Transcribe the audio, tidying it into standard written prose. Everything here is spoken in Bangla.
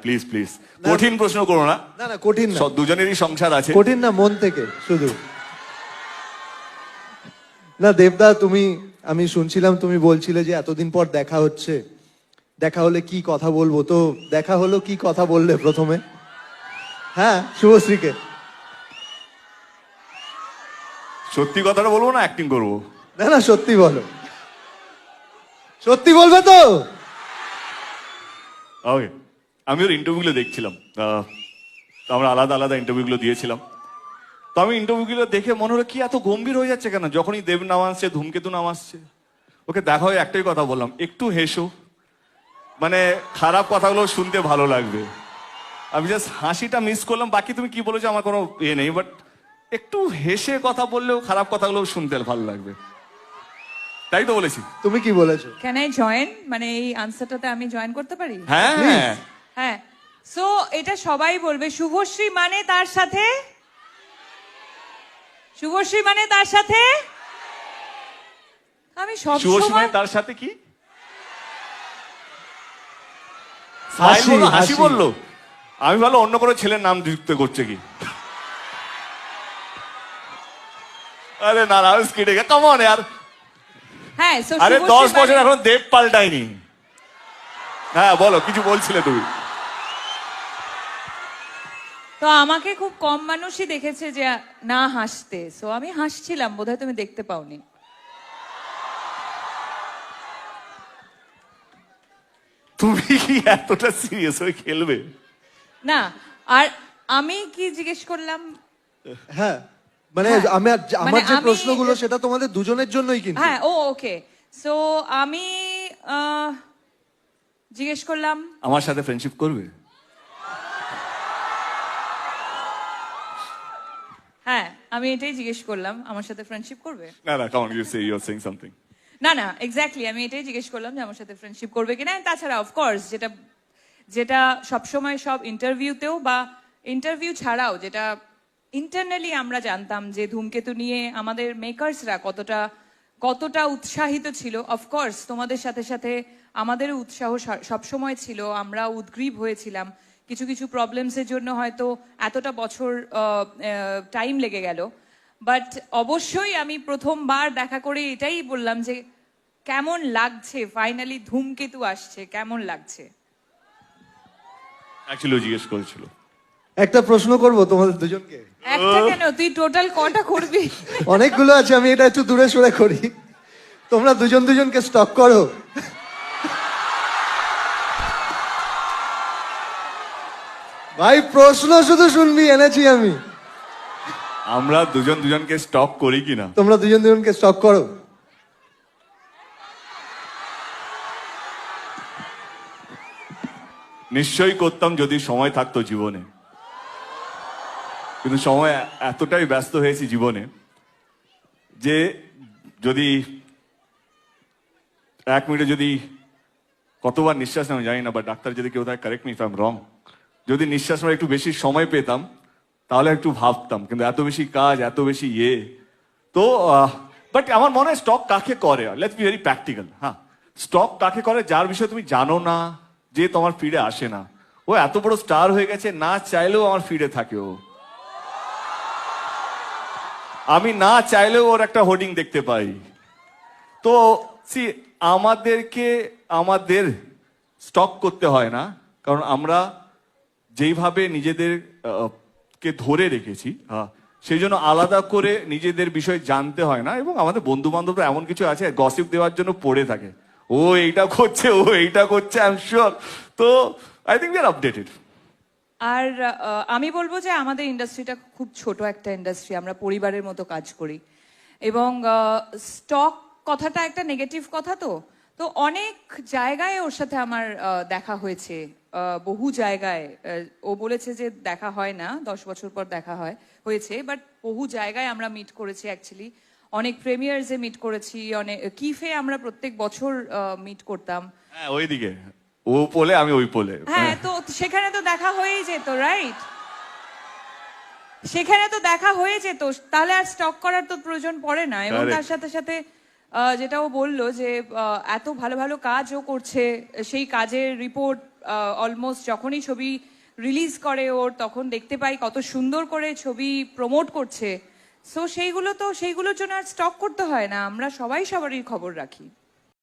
প্লিজ প্লিজ কঠিন প্রশ্ন করো না। না না কঠিন না, দুজনেরই সংসার আছে। কঠিন না, মন থেকে শুধু। না দেবদা, তুমি, আমি শুনছিলাম তুমি বলছিলে যে এতদিন পর দেখা হচ্ছে, দেখা হলে কি কথা বলবো, তো দেখা হলো, কি কথা বললে প্রথমে? হ্যাঁ, শুভশ্রীকে। সত্যি কথাটা বলবো না অ্যাক্টিং করবো? না না, সত্যি বলো, সত্যি বলবে তো? ওকে, আমি ওর ইন্টারভিউগুলো দেখছিলাম, আমরা আলাদা আলাদা ইন্টারভিউগুলো দিয়েছিলাম। তো আমি ইন্টারভিউগুলো দেখে মনে হলো কি এত গম্ভীর হয়ে যাচ্ছে কেন যখনই দেব নাম আসছে, ধূমকেতু নাম আসছে। ওকে দেখা হয়ে একটাই কথা বললাম, একটু হেসো, মানে খারাপ কথাগুলো শুনতে ভালো লাগবে। আমি জাস্ট হাসিটা মিস করলাম, বাকি তুমি কি বলেছো আমার কোনো ইয়ে নেই, বাট একটু হেসে কথা বললেও খারাপ কথাগুলো শুনতে ভালো লাগবে, তাই তো বলেছি। তুমি কি বলেছো? ক্যান আই জয়েন, মানে এই আনসারটাতে আমি জয়েন করতে পারি? হ্যাঁ হ্যাঁ হ্যাঁ। সো এটা সবাই বলবে, শুভশ্রী মানে তার সাথে, শুভশ্রী মানে তার সাথে। আমি সব শুভশ্রী সময় তার সাথে কি হাসি, হাসি হাসি। বললো, আমি ভালো অন্য কোনো ছেলের নাম যুক্ত করছে কি। আরে না না, স্কিডে কাম অন यार। হ্যাঁ, so আরে শুভশ্রী 10 বছর মানে- এখন দেব পাল্টায়নি। হ্যাঁ বলো, কিছু বলছিলে তুমি। তো আমাকে খুব কম মানুষই দেখেছে যে না হাসতে, সো আমি হাসছিলাম, বোধহয় তুমি দেখতে পাওনি। তুমি কি এতটা সিরিয়াস হয়ে খেলবে? না, আর আমি কি জিজ্ঞেস করলাম? হ্যাঁ, মানে হ্যাঁ, আমার মানে যে আমি- প্রশ্নগুলো সেটা তোমাদের দুজনের জন্যই কিন্তু। হ্যাঁ, ও ওকে। সো আমি জিজ্ঞেস করলাম, আমার সাথে ফ্রেন্ডশিপ করবে? হ্যাঁ আমি এটাই জিজ্ঞেস করলাম, আমার সাথে ফ্রেন্ডশিপ করবে? না না, come on, you say you are saying something. না না, এক্স্যাক্টলি আমি এটাই জিজ্ঞেস করলাম যে আমার সাথে ফ্রেন্ডশিপ করবে কিনা। তাছাড়া অফকোর্স যেটা যেটা সবসময় সব ইন্টারভিউতেও বা ইন্টারভিউ ছাড়াও যেটা ইন্টারনালি আমরা জানতাম যে ধূমকেতু নিয়ে আমাদের মেকার্সরা কতটা কতটা উৎসাহিত ছিল। অফকোর্স তোমাদের সাথে সাথে আমাদেরও উৎসাহ সবসময় ছিল, আমরা উদ্গ্রীব হয়েছিলাম। কিছু কিছু প্রবলেমসের জন্য হয়তো এতটা বছর টাইম লেগে গেল, বাট অবশ্যই আমি প্রথমবার দেখা করে এটাই বললাম যে কেমন লাগছে, ফাইনালি ধূমকেতু আসছে, কেমন লাগছে। অ্যাকচুয়ালি জিজ্ঞেস করেছিল। একটা প্রশ্ন করব তোমাদের দুজনকে। একটা কেন, তুই টোটাল কটা করবি? অনেকগুলো আছে, আমি এটা একটু দূরে সরে করি। তোমরা দুজন দুজনকে স্টক করো। ভাই প্রশ্ন শুধু শুনবি এনেছি আমি। আমরা দুজন দুজনকে স্টক করি কিনা? তোমরা দুজন দুজনকে স্টক করো। নিশ্চয়ই করতাম যদি সময় থাকতো জীবনে, কিন্তু সময় এতটাই ব্যস্ত হয়েছি জীবনে যে যদি 1 মিনিটে যদি কতবার নিঃশ্বাস আমি জানি না, বা ডাক্তার যদি কেউ থাকে correct me if I am রং, যদি নিঃশ্বাস নেওয়ার একটু বেশি সময় পেতাম তাহলে একটু ভাবতাম, কিন্তু এত বেশি কাজ, এত বেশি তো বাট আমার মনে হয় স্টক কাকে করে, লেটস বি ভেরি প্র্যাকটিক্যাল। হ্যাঁ, স্টক কাকে করে যার বিষয়ে তুমি জানো না, যে তোমার ফিডে আসে না। ও এত বড় স্টার হয়ে গেছে, না চাইলেও আমার ফিডে থাকে ও। আমি না চাইলেও ওর একটা হোর্ডিং দেখতে পাই। তো সি, আমাদের স্টক করতে হয় না, কারণ আমরা যেইভাবে নিজেদের কে ধরে রেখেছি, সেই জন্য আলাদা করে নিজেদের বিষয় জানতে হয় না। এবং আমাদের বন্ধু বান্ধবরা এমন কিছু আছে গসিপ দেওয়ার জন্য পড়ে থাকে, ও এইটা করছে, ও এইটা করছে, আই এম শিওর। তো I think we are updated. আর আমি বলবো যে আমাদের ইন্ডাস্ট্রিটা খুব ছোট একটা ইন্ডাস্ট্রি, আমরা পরিবারের মতো কাজ করি। এবং স্টক কথাটা একটা নেগেটিভ কথা, তো তো অনেক জায়গায় ওর সাথে আমার দেখা হয়েছে, বহু জায়গায়। ও বলেছে যে দেখা হয় না, 10 বছর পর দেখা হয়েছে, বাট বহু জায়গায় আমরা মিট করেছি অ্যাকচুয়ালি। অনেক প্রিমিয়ার্সে মিট করেছি, অনেক কিফে আমরা প্রত্যেক বছর মিট করতাম। হ্যাঁ, ওইদিকে ও পোলে, আমি ওই পোলে। হ্যাঁ, তো সেখানে তো দেখা হয়েই যেত, রাইট? সেখানে তো দেখা হয়ে যেত, তাহলে আর স্টক করার তো প্রয়োজন পড়ে না। এবং Correct. তার সাথে সাথে যেটা ও বললো যে এত ভালো ভালো কাজ ও করছে, সেই কাজের রিপোর্ট অলমোস্ট যখনই ছবি রিলিজ করে ওর তখন দেখতে পাই কত সুন্দর করে ছবি প্রমোট করছে। সো সেইগুলোর জন্য আর স্টক করতে হয় না, আমরা সবাই সবারই খবর রাখি।